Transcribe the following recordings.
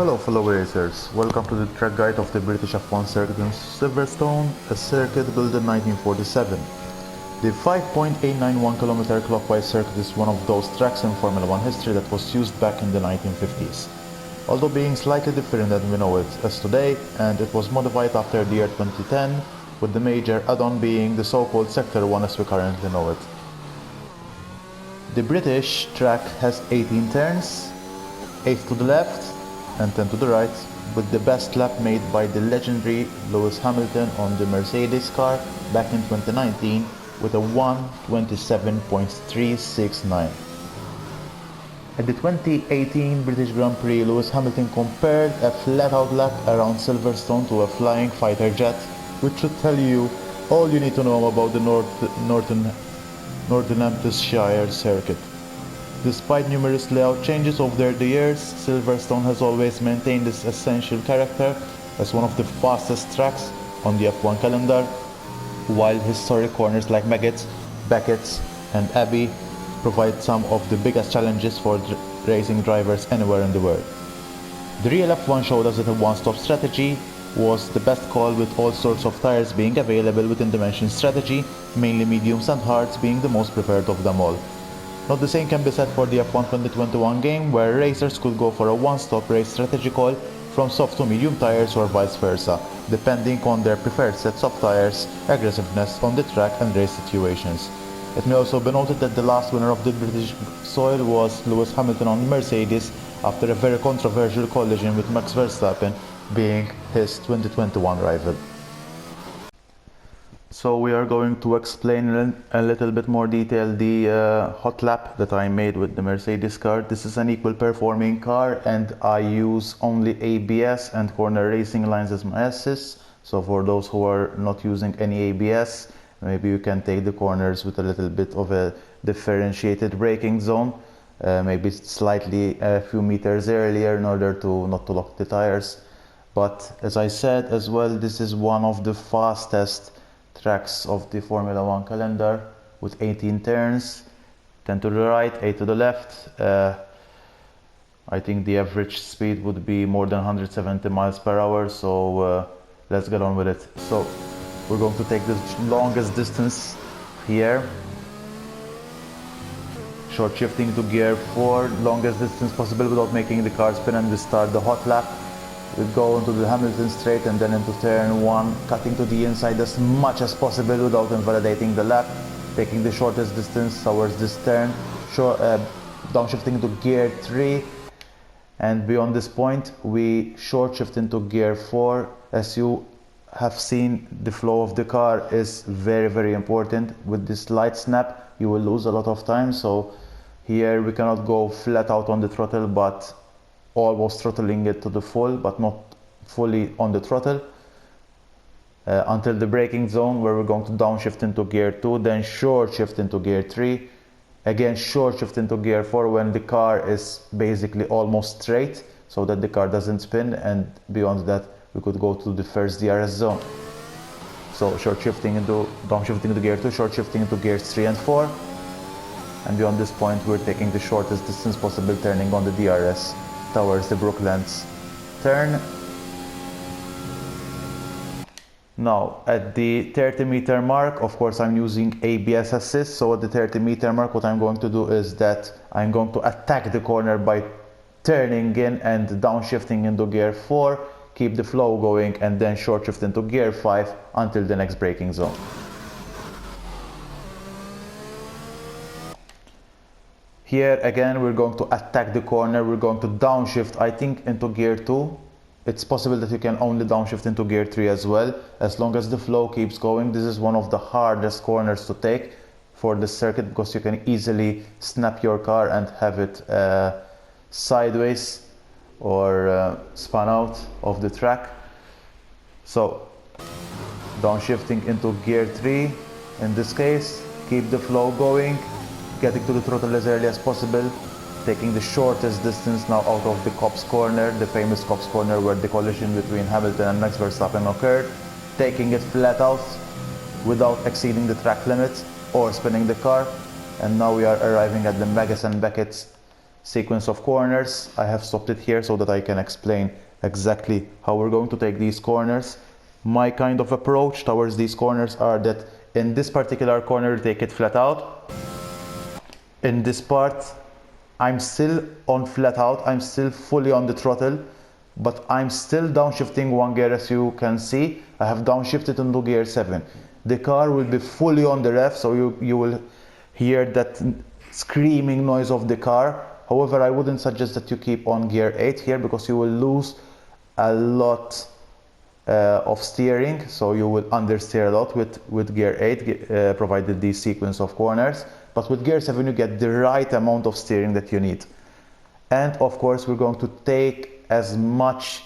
Hello fellow racers, welcome to the track guide of the British F1 circuit in Silverstone, a circuit built in 1947. The 5.891 km clockwise circuit is one of those tracks in Formula 1 history that was used back in the 1950s. Although being slightly different than we know it as today, and it was modified after the year 2010, with the major add-on being the so-called Sector 1 as we currently know it. The British track has 18 turns, 8 to the left and 10 to the right, with the best lap made by the legendary Lewis Hamilton on the Mercedes car back in 2019 with a 1:27.369. At the 2018 British Grand Prix, Lewis Hamilton compared a flat-out lap around Silverstone to a flying fighter jet, which should tell you all you need to know about the Northamptonshire circuit. Despite numerous layout changes over the years, Silverstone has always maintained its essential character as one of the fastest tracks on the F1 calendar, while historic corners like Beckett and Abbey provide some of the biggest challenges for racing drivers anywhere in the world. The real F1 showed us that a one-stop strategy was the best call, with all sorts of tires being available within the mentioned strategy, mainly mediums and hards being the most preferred of them all. Now the same can be said for the F1 2021 game, where racers could go for a one-stop race strategy call from soft to medium tires or vice versa, depending on their preferred sets of tires, aggressiveness on the track and race situations. It may also be noted that the last winner of the British soil was Lewis Hamilton on Mercedes after a very controversial collision with Max Verstappen, being his 2021 rival. So we are going to explain in a little bit more detail the hot lap that I made with the Mercedes car. This is an equal performing car, and I use only ABS and corner racing lines as my assist. So for those who are not using any ABS, maybe you can take the corners with a little bit of a differentiated braking zone, maybe slightly a few meters earlier in order to not to lock the tires. But as I said as well, this is one of the fastest tracks of the Formula 1 calendar, with 18 turns, 10 to the right, 8 to the left. I think the average speed would be more than 170 miles per hour, so let's get on with it. So we're going to take the longest distance here, short shifting to gear 4, longest distance possible without making the car spin, and we start the hot lap. We go into the Hamilton straight and then into turn 1, cutting to the inside as much as possible without invalidating the lap, taking the shortest distance towards this turn, downshifting to gear 3, and beyond this point we short shift into gear 4. As you have seen, the flow of the car is very important. With this light snap you will lose a lot of time, so here we cannot go flat out on the throttle, but almost throttling it to the full, but not fully on the throttle, until the braking zone, where we're going to downshift into gear 2, then short shift into gear 3, again short shift into gear 4 when the car is basically almost straight, so that the car doesn't spin, and beyond that we could go to the first DRS zone. So short shifting into downshifting into gear 2, short shifting into gears 3 and 4, and beyond this point we're taking the shortest distance possible, turning on the DRS towards the Brooklands turn. Now at the 30-meter mark, of course I'm using ABS assist, so at the 30-meter mark what I'm going to do is that I'm going to attack the corner by turning in and downshifting into gear 4, keep the flow going, and then short shift into gear 5 until the next braking zone. Here again we're going to attack the corner, we're going to downshift, I think, into gear 2. It's possible that you can only downshift into gear 3 as well, as long as the flow keeps going. This is one of the hardest corners to take for the circuit, because you can easily snap your car and have it sideways or spun out of the track. So downshifting into gear 3 in this case, keep the flow going, getting to the throttle as early as possible, taking the shortest distance now out of the Copse corner, the famous Copse corner where the collision between Hamilton and Max Verstappen occurred, taking it flat out without exceeding the track limit or spinning the car, and now we are arriving at the Beckett sequence of corners. I have stopped it here so that I can explain exactly how we're going to take these corners. My kind of approach towards these corners are that in this particular corner, take it flat out. In this part, I'm still on flat out, I'm still fully on the throttle, but I'm still downshifting one gear. As you can see, I have downshifted into gear 7. The car will be fully on the rev, so you will hear that screaming noise of the car. However, I wouldn't suggest that you keep on gear 8 here, because you will lose a lot of steering, so you will understeer a lot with gear 8, provided this sequence of corners. But with gear 7 you get the right amount of steering that you need. And of course we're going to take as much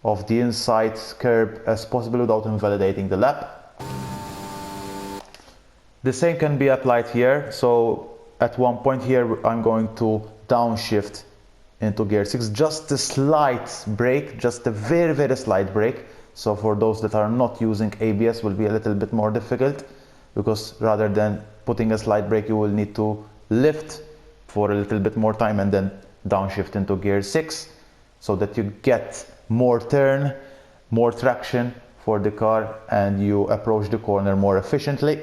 of the inside curb as possible without invalidating the lap. The same can be applied here. So at one point here I'm going to downshift into gear 6, just a slight brake, just a very slight brake. So for those that are not using ABS will be a little bit more difficult, because rather than putting a slight brake you will need to lift for a little bit more time and then downshift into gear 6, so that you get more turn, more traction for the car, and you approach the corner more efficiently,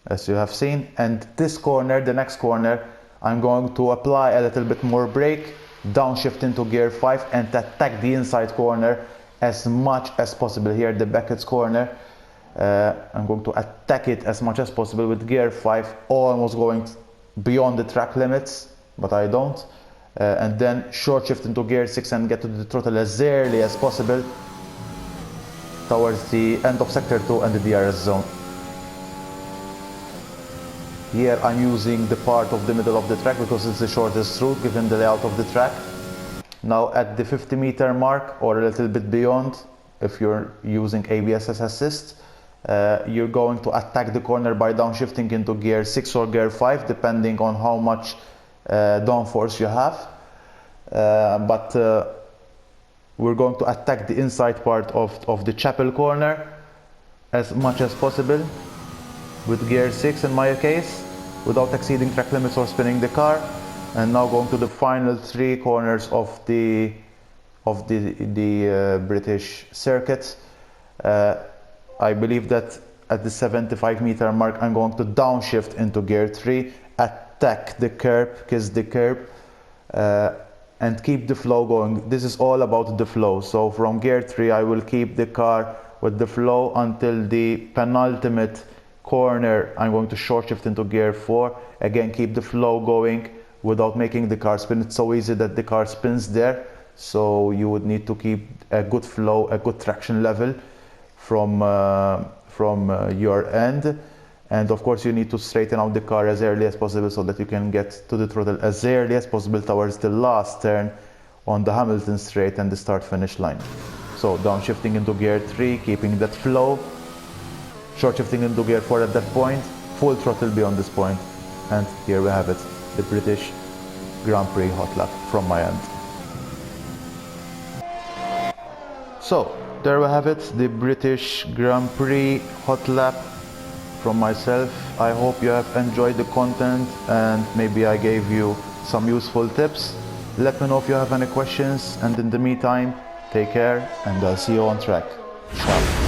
as you have seen. And this corner, the next corner, I'm going to apply a little bit more brake, downshift into gear 5 and attack the inside corner as much as possible. Here the Beckett's corner, I'm going to attack it as much as possible with gear 5, almost going beyond the track limits, but I don't. And then short shift into gear 6 and get to the throttle as early as possible towards the end of sector 2 and the DRS zone. Here I'm using the part of the middle of the track because it's the shortest route given the layout of the track. Now at the 50-meter mark or a little bit beyond, if you're using ABS as assist, you're going to attack the corner by downshifting into gear 6 or gear 5 depending on how much downforce you have. We're going to attack the inside part of the chapel corner as much as possible with gear 6 in my case, without exceeding track limits or spinning the car. And now going to the final 3 corners of the British circuit. I believe that at the 75-meter mark I'm going to downshift into gear 3, attack the curb, kiss the curb, and keep the flow going. This is all about the flow. So from gear 3 I will keep the car with the flow until the penultimate corner. I'm going to short shift into gear 4, again keep the flow going without making the car spin. It's so easy that the car spins there, so you would need to keep a good flow, a good traction level from your end. And of course you need to straighten out the car as early as possible so that you can get to the throttle as early as possible towards the last turn on the Hamilton straight and the start finish line. So downshifting into gear 3, keeping that flow, short shifting into gear 4 at that point, full throttle beyond this point, and here we have it, the British Grand Prix hot lap from my end. So there we have it, the British Grand Prix hot lap from myself. I hope you have enjoyed the content and maybe I gave you some useful tips. Let me know if you have any questions, and in the meantime, take care and I'll see you on track. Ciao.